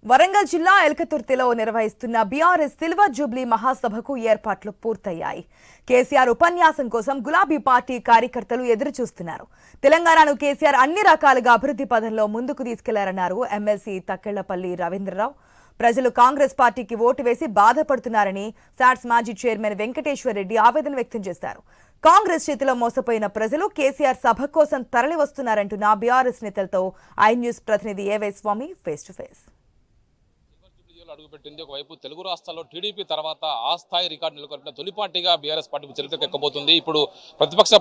వరంగల్ జిల్లా ఎల్కతుర్తిలో నిర్వహిస్తున్న BRS silver Jubilee మహాసభకు ఏర్పాట్లు పూర్తయ్యాయి. కేసీఆర్ ఉపన్యాసం కోసం గులాబీ పార్టీ కార్యకర్తలు ఎదురు చూస్తున్నారు. తెలంగాణను కేసీఆర్ అన్ని రకాలుగా అభివృద్ధి పదంలో ముందుకు తీసుకెళ్లారన్నారు ఎమ్మెల్సీ తక్కెళ్లపల్లి రవీంద్రరావు. ప్రజలు కాంగ్రెస్ పార్టీకి ఓటు వేసి బాధపడుతున్నారని సాట్స్ మాజీ చైర్మన్ వెంకటేశ్వర్ రెడ్డి ఆవేదన వ్యక్తం చేశారు. కాంగ్రెస్ చేతిలో మోసపోయిన ప్రజలు కేసీఆర్ సభ కోసం తరలి వస్తున్నారంటున్న బీఆర్ఎస్ నేతలతో ఐ న్యూస్ ప్రతినిధి ఏవై స్వామి ఫేస్ టు ఫేస్. అడుగుపెట్టింది. ఒకవైపు తెలుగు రాష్ట్రాల్లో టీడీపీ తర్వాత ఆ స్థాయి రికార్డు నెలకొల్పిన తొలి పార్టీగా బీఆర్ఎస్ పార్టీ చరిత్రకు ఎక్కబోతుంది. ఇప్పుడు ప్రతిపక్ష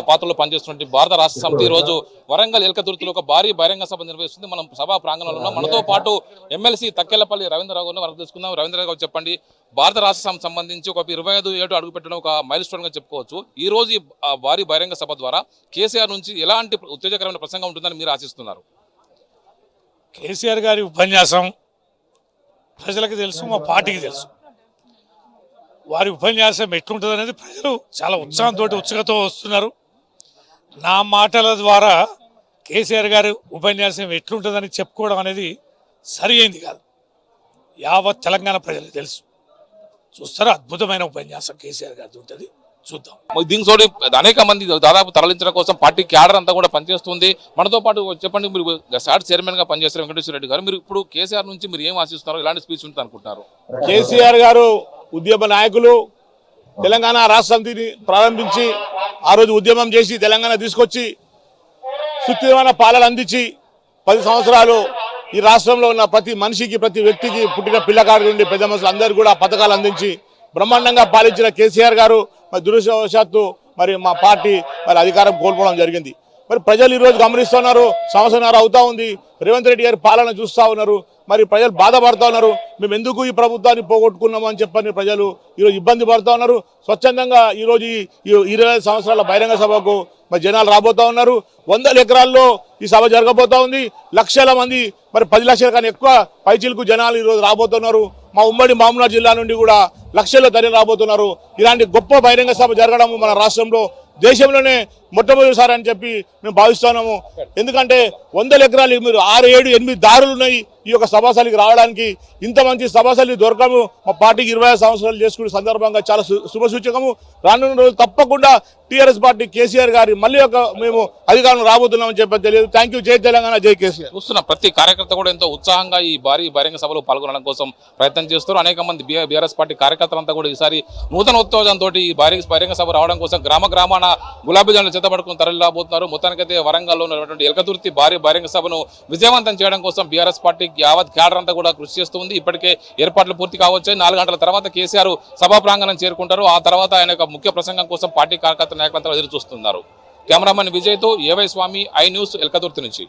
పాత్రలో పనిచేస్తున్న భారత రాష్ట్ర సమితి ఈ రోజు వరంగల్ ఎల్కతుర్తిలో ఒక భారీ బహిరంగ సభ నిర్వహిస్తుంది. మనం సభా ప్రాంగణంలో ఉన్నాం. మనతో పాటు ఎమ్మెల్సీ తక్కెళ్లపల్లి రవీంద్రరావు గారిని వరకు తెలుసుకుందాం. రవీంద్రరావు గారు చెప్పండి, భారత రాష్ట్ర సమితి సంబంధించి ఒక 25 ఏడు అడుగుపెట్టడం ఒక మైల్ స్టోన్ గా చెప్పుకోవచ్చు. ఈ రోజు ఈ భారీ బహిరంగ సభ ద్వారా కేసీఆర్ నుంచి ఎలాంటి ఉత్తేజకరమైన ప్రసంగం ఉంటుందని మీరు ఆశిస్తున్నారు? కేసీఆర్ గారి ఉపన్యాసం ప్రజలకు తెలుసు, మా పార్టీకి తెలుసు. వారి ఉపన్యాసం ఎట్లుంటుంది అనేది ప్రజలు చాలా ఉత్సాహంతో ఉత్సుకతో వస్తున్నారు. నా మాటల ద్వారా కేసీఆర్ గారి ఉపన్యాసం ఎట్లుంటుందని చెప్పుకోవడం అనేది సరి అయింది కాదు. యావత్ తెలంగాణ ప్రజలకు తెలుసు, చూస్తారు. అద్భుతమైన ఉపన్యాసం కేసీఆర్ గారిది ఉంటుంది, చూద్దాం. దీనికి తోటి అనేక మంది దాదాపు తరలించడం కోసం పార్టీ క్యాడర్ అంతా కూడా పనిచేస్తుంది. మనతో పాటు చెప్పండి, మీరు సాట్ చైర్మన్ గా పనిచేస్తారు వెంకటేశ్వర రెడ్డి గారు, మీరు ఇప్పుడు కేసీఆర్ నుంచి మీరు ఏం ఆశిస్తున్నారు? ఎలాంటి స్పీచ్ ఉంటుంది అనుకుంటున్నారు? కేసీఆర్ గారు ఉద్యమ నాయకులు, తెలంగాణ రాష్ట్ర సమితిని ప్రారంభించి ఆ రోజు ఉద్యమం చేసి తెలంగాణ తీసుకొచ్చి సుస్థిరమైన పాలన అందించి 10 సంవత్సరాలు ఈ రాష్ట్రంలో ఉన్న ప్రతి మనిషికి, ప్రతి వ్యక్తికి, పుట్టిన పిల్లగాడి నుండి పెద్ద మనుషులు అందరూ కూడా పథకాలు అందించి బ్రహ్మాండంగా పాలించిన కేసీఆర్ గారు మరి దురదృష్టవశాత్తు మరి మా పార్టీ మరి అధికారం కోల్పోవడం జరిగింది. మరి ప్రజలు ఈరోజు గమనిస్తున్నారు. సంవత్సరాలు అవుతా ఉంది, రేవంత్ రెడ్డి గారి పాలన చూస్తూ ఉన్నారు. మరి ప్రజలు బాధపడుతూ ఉన్నారు. మేము ఎందుకు ఈ ప్రభుత్వాన్ని పోగొట్టుకున్నాము అని చెప్పని ప్రజలు ఈరోజు ఇబ్బంది పడుతూ ఉన్నారు. స్వచ్ఛందంగా ఈరోజు ఈ 25 సంవత్సరాల బహిరంగ సభకు మరి జనాలు రాబోతూ ఉన్నారు. 100 ఎకరాల్లో ఈ సభ జరగబోతా ఉంది. లక్షల మంది, మరి 10 లక్షల కన్నా ఎక్కువ పైచిలకు జనాలు ఈరోజు రాబోతున్నారు. మా ఉమ్మడి మహబూబ్నగర్ జిల్లా నుండి కూడా లక్షల్లో తరలి రాబోతున్నారు. ఇలాంటి గొప్ప బహిరంగ సభ జరగడం మన రాష్ట్రంలో, దేశంలోనే మొట్టమొదటిసారి అని చెప్పి మేము భావిస్తున్నాము. ఎందుకంటే 100 ఎకరాలు మీరు 6, 7, 8 దారులు ఉన్నాయి ఈ యొక్క సభాస్థలికి రావడానికి. ఇంత మంచి సభాస్థలి దొరకము మా పార్టీకి 25 సంవత్సరాలు చేసుకునే సందర్భంగా చాలా శుభసూచకము. రానున్న రోజులు తప్పకుండా టీఆర్ఎస్ పార్టీ కేసీఆర్ గారి మళ్ళీ మేము అధికారం రాబోతున్నామని చెప్పి తెలియదు. Thank you. జై తెలంగాణ, జై కేసీఆర్. చూస్తున్న ప్రతి కార్యకర్త కూడా ఎంతో ఉత్సాహంగా ఈ భారీ బహిరంగ సభలో పాల్గొనడం కోసం ప్రయత్నం చేస్తారు. అనేక మంది బీఆర్ఎస్ పార్టీ కార్యకర్తలంతా కూడా ఈసారి నూతన ఉత్తేజంతో ఈ బహిరంగ సభ రావడం కోసం గ్రామాన గులాబీ జెండాలు చేతపడుకుని తరలి రాబోతున్నారు. మొత్తానికైతే వరంగల్లో ఉన్నటువంటి ఎల్కతుర్తి భారీ బహిరంగ సభను విజయవంతం చేయడం కోసం బీఆర్ఎస్ పార్టీ యావత్ క్యాడర్ అంతా కూడా కృషి చేస్తుంది. ఇప్పటికే ఏర్పాట్లు పూర్తి కావచ్చాయి. 4 గంటల తర్వాత కేసీఆర్ సభా ప్రాంగణం చేరుకుంటారు. ఆ తర్వాత ఆయన ముఖ్య ప్రసంగం కోసం పార్టీ కార్యకర్త నాయకులంతా ఎదురు చూస్తున్నారు. కెమెరామెన్ విజయ్తో A Y Swamy, I news, Elkaturthi నుంచి.